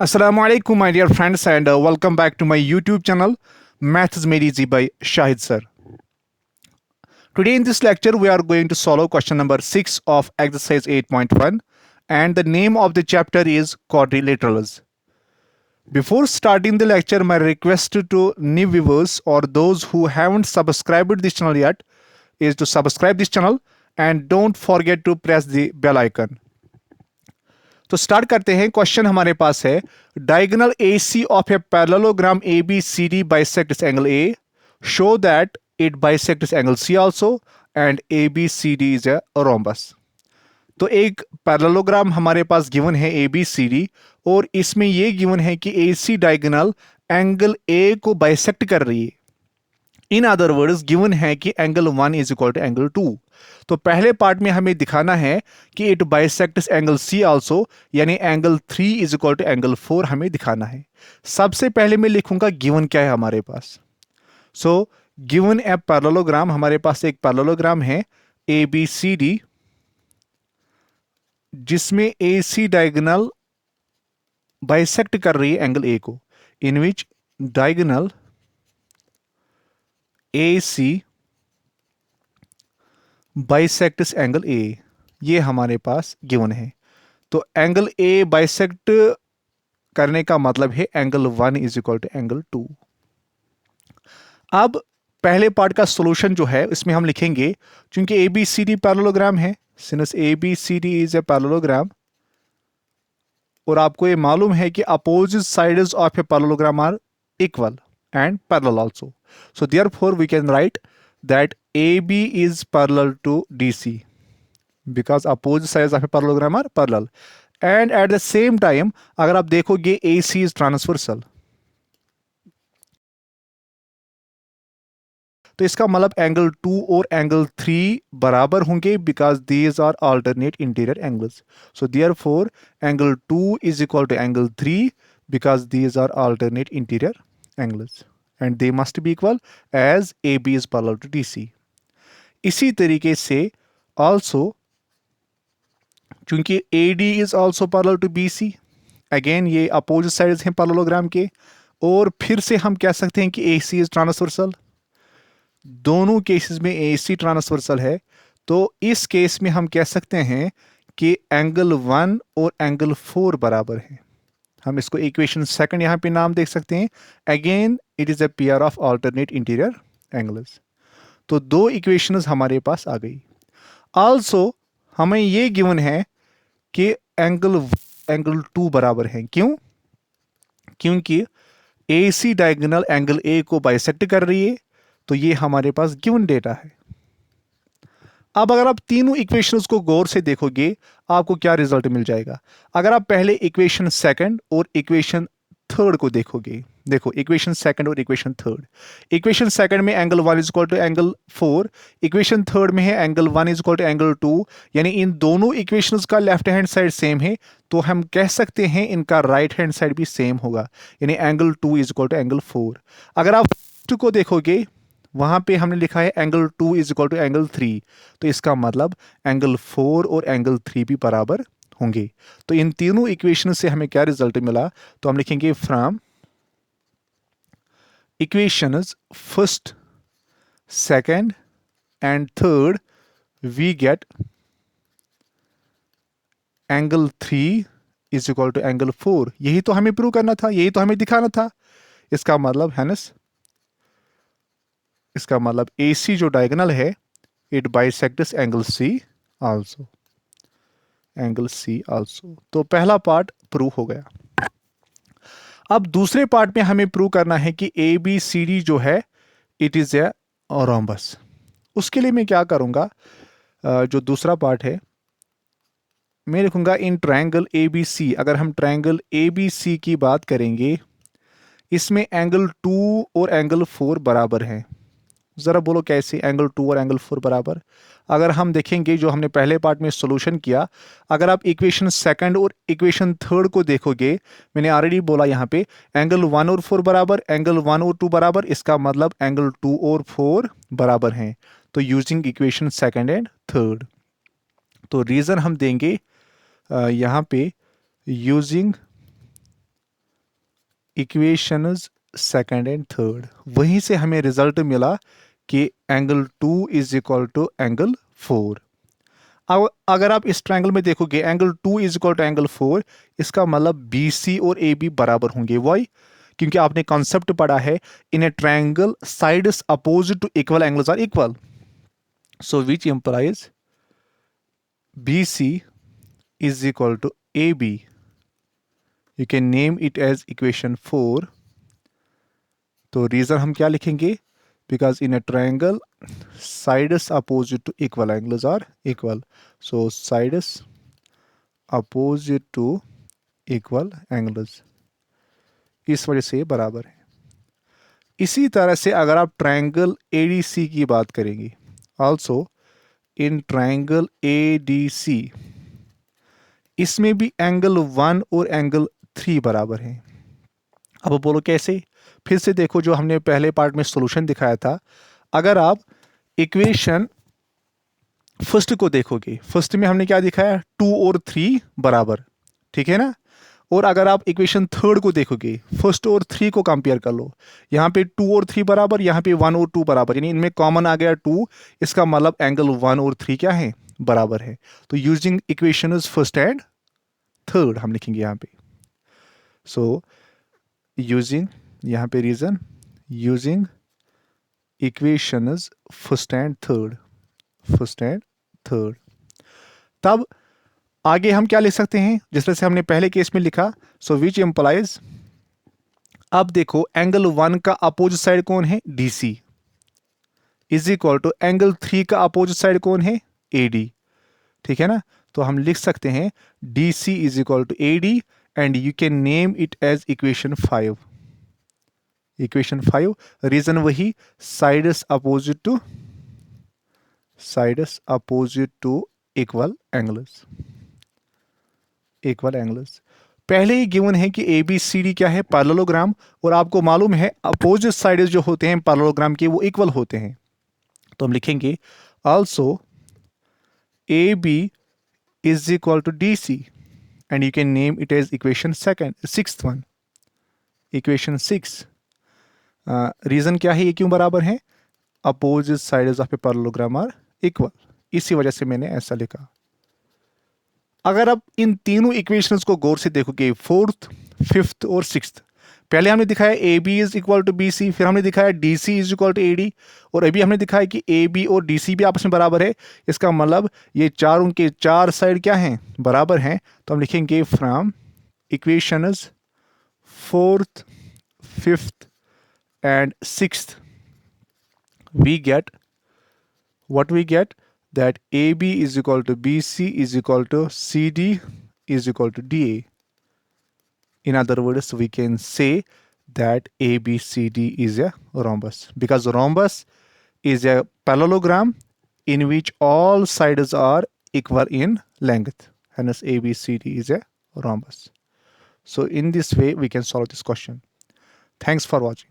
Assalamu alaikum, my dear friends, and welcome back to my YouTube channel, Math is Made Easy by Shahid Sir. Today in this lecture, we are going to solve question number 6 of exercise 8.1, and the name of the chapter is Quadrilaterals. Before starting the lecture, my request to new viewers or those who haven't subscribed this channel yet is to subscribe this channel and don't forget to press the bell icon. तो start करते हैं। Question हमारे पास है diagonal AC of a parallelogram ABCD bisects angle A, show that it bisects angle C also and ABCD is a rhombus. तो एक parallelogram हमारे पास given है ABCD और इसमें ये गिवन है कि AC डायगोनल एंगल A को बाइसेक्ट कर रही है। इन अदर वर्ड्स गिवन है कि angle 1 is equal to angle 2। तो पहले पार्ट में हमें दिखाना है कि it bisects angle C also, यानी angle 3 is equal to angle 4 हमें दिखाना है। सबसे पहले मैं लिखूंगा गिवन क्या है हमारे पास। सो गिवन ए पैरेललोग्राम, हमारे पास एक पैरेललोग्राम है ABCD जिसमें AC डायगोनल बाइसेक्ट कर रही है एंगल A को, in which diagonal AC bisects angle A, ये हमारे पास गिवन है। तो एंगल A बाइसेक्ट करने का मतलब है angle 1 is equal to angle 2। अब पहले पार्ट का सॉल्यूशन जो है इसमें हम लिखेंगे, क्योंकि ABCD पैरेललोग्राम है, since ABCD is a parallelogram और आपको ये मालूम है कि opposite sides of a parallelogram are equal and parallel also. So therefore we can write that AB is parallel to DC because opposite sides of a parallelogram are parallel. And at the same time अगर आप देखोगे AC is transversal, तो इसका मतलब angle 2 और angle 3 बराबर होंगे because these are alternate interior angles. So therefore angle 2 is equal to angle 3 because these are alternate interior angles and they must be equal as AB is parallel to DC. इसी तरीके से also चूंकि AD is also parallel to BC, again ये opposite sides हैं parallelogram के, और फिर से हम कह सकते हैं कि AC is ट्रांसवर्सल। दोनों केसेस में AC ट्रांसवर्सल है, तो इस केस में हम कह सकते हैं कि एंगल 1 और एंगल 4 बराबर हैं। हम इसको इक्वेशन सेकंड यहां पे नाम देख सकते हैं। Again it is a pair of alternate interior angles. तो दो इक्वेशंस हमारे पास आ गई। आल्सो हमें ये गिवन है कि एंगल 2 बराबर है। क्यों? क्योंकि AC डायगोनल एंगल A को बाइसेक्ट कर रही है, तो ये हमारे पास गिवन डेटा है। अब अगर आप तीनों इक्वेशंस को गौर से देखोगे आपको क्या रिजल्ट मिल जाएगा। अगर आप पहले इक्वेशन सेकंड और इक्वेशन थर्ड को देखोगे, देखो इक्वेशन सेकंड और इक्वेशन थर्ड। इक्वेशन सेकंड में angle 1 is equal to angle 4, equation third में है angle 1 is equal to angle 2, यानी इन दोनों इक्वेशंस का लेफ्ट हैंड साइड सेम है, तो हम कह सकते हैं इनका राइट हैंड साइड भी सेम होगा, यानी angle 2 is equal to angle 4। अगर आप फर्स्ट को देखोगे वहां पे हमने लिखा है angle 2 is equal to angle 3, तो इसका मतलब एंगल 4 और एंगल 3 भी बराबर होंगे। तो इन तीनों इक्वेशन से हमें क्या रिजल्ट मिला, तो हम लिखेंगे from equations first, second and third we get angle 3 is equal to angle 4। यही तो हमें प्रूव करना था, यही तो हमें दिखाना था। इसका मतलब हैनस, इसका मतलब AC जो डायगोनल है it bisects angle C also, angle C also. तो पहला पार्ट प्रूव हो गया। अब दूसरे पार्ट में हमें प्रूव करना है कि ABCD जो है इट इज ए रोम्बस। उसके लिए मैं क्या करूंगा, जो दूसरा पार्ट है मैं लिखूंगा इन ट्रायंगल ABC। अगर हम ट्रायंगल ABC की बात करेंगे, इसमें एंगल 2 और एंगल 4 बराबर हैं। ज़रा बोलो कैसे एंगल 2 और एंगल 4 बराबर? अगर हम देखेंगे जो हमने पहले पार्ट में सॉल्यूशन किया, अगर आप इक्वेशन सेकंड और इक्वेशन थर्ड को देखोगे, मैंने ऑलरेडी बोला यहाँ पे एंगल 1 और 4 बराबर, एंगल 1 और 2 बराबर, इसका मतलब एंगल 2 और 4 बराबर हैं। तो using equation second and third, तो रीज़न हम देंगे यहाँ पे using equations second and third, वहीं से हमें रिजल्ट मिला कि angle 2 is equal to angle 4। अब अगर आप इस ट्रायंगल में देखोगे angle 2 is equal to angle 4, इसका मतलब बी सी और ए बी बराबर होंगे। वाई? क्योंकि आपने कॉन्सेप्ट पढ़ा है in a triangle sides opposite to equal angles are equal, so which implies B C is equal to AB. You can name it as equation 4. तो reason हम क्या लिखेंगे? Because in a triangle, sides opposite to equal angles are equal. So sides opposite to equal angles, इस वजह से बराबर है। इसी तरह से अगर आप ट्रायंगल ADC की बात करेंगे, also in triangle ADC, इसमें भी एंगल 1 और एंगल 3 बराबर हैं। अब बोलो कैसे? फिर से देखो जो हमने पहले पार्ट में सॉल्यूशन दिखाया था। अगर आप इक्वेशन फर्स्ट को देखोगे, फर्स्ट में हमने क्या दिखाया? 2 और 3 बराबर, ठीक है ना? और अगर आप इक्वेशन थर्ड को देखोगे, फर्स्ट और 3 को कंपेयर कर लो, यहाँ पे 2 और 3 बराबर, यहाँ पे 1 और 2 बराबर, यानी इनमें कॉमन आ गया 2, इसका मतलब एंगल 1 और 3 क्या है? बराबर है। तो using equation first and third हम लिखेंगे यहाँ पे। सो यूजिंग, यहाँ पे reason, using equations first and third, first and third. तब आगे हम क्या लिख सकते हैं जिस तरह से हमने पहले केस में लिखा? सो विच एम्प्लाइज, अब देखो एंगल 1 का अपोजिट साइड कौन है? DC is equal to angle 3 का अपोजिट साइड कौन है? AD, ठीक है ना? तो हम लिख सकते हैं DC is equal to AD and you can name it as equation 5। Equation 5, reason वही, sides opposite to equal angles, equal angles. पहले ही गिवन है कि ABCD क्या है? पैरेललोग्राम, और आपको मालूम है अपोजिट साइड्स जो होते हैं पैरेललोग्राम के वो इक्वल होते हैं। तो हम लिखेंगे also AB is equal to DC and you can name it as equation sixth one, equation 6। Reason क्या है? ये क्यों बराबर है? Opposite sides of a parallelogram are equal, इसी वजह से मैंने ऐसा लिखा। अगर आप इन तीनों इक्वेशंस को गौर से देखोगे, फोर्थ, फिफ्थ और सिक्स्थ, पहले हमने दिखाया AB is equal to BC, फिर हमने दिखाया DC is equal to AD, और अभी हमने दिखाया कि AB और DC भी आपस में बराबर है। इसका मतलब ये चार, उनके चार साइड क्या हैं? बराबर हैं। तो हम लिखेंगे from equations fourth, fifth and sixth we get what we get, that AB is equal to BC is equal to CD is equal to DA. In other words, we can say that ABCD is a rhombus, because rhombus is a parallelogram in which all sides are equal in length. Hence ABCD is a rhombus. So in this way we can solve this question. Thanks for watching.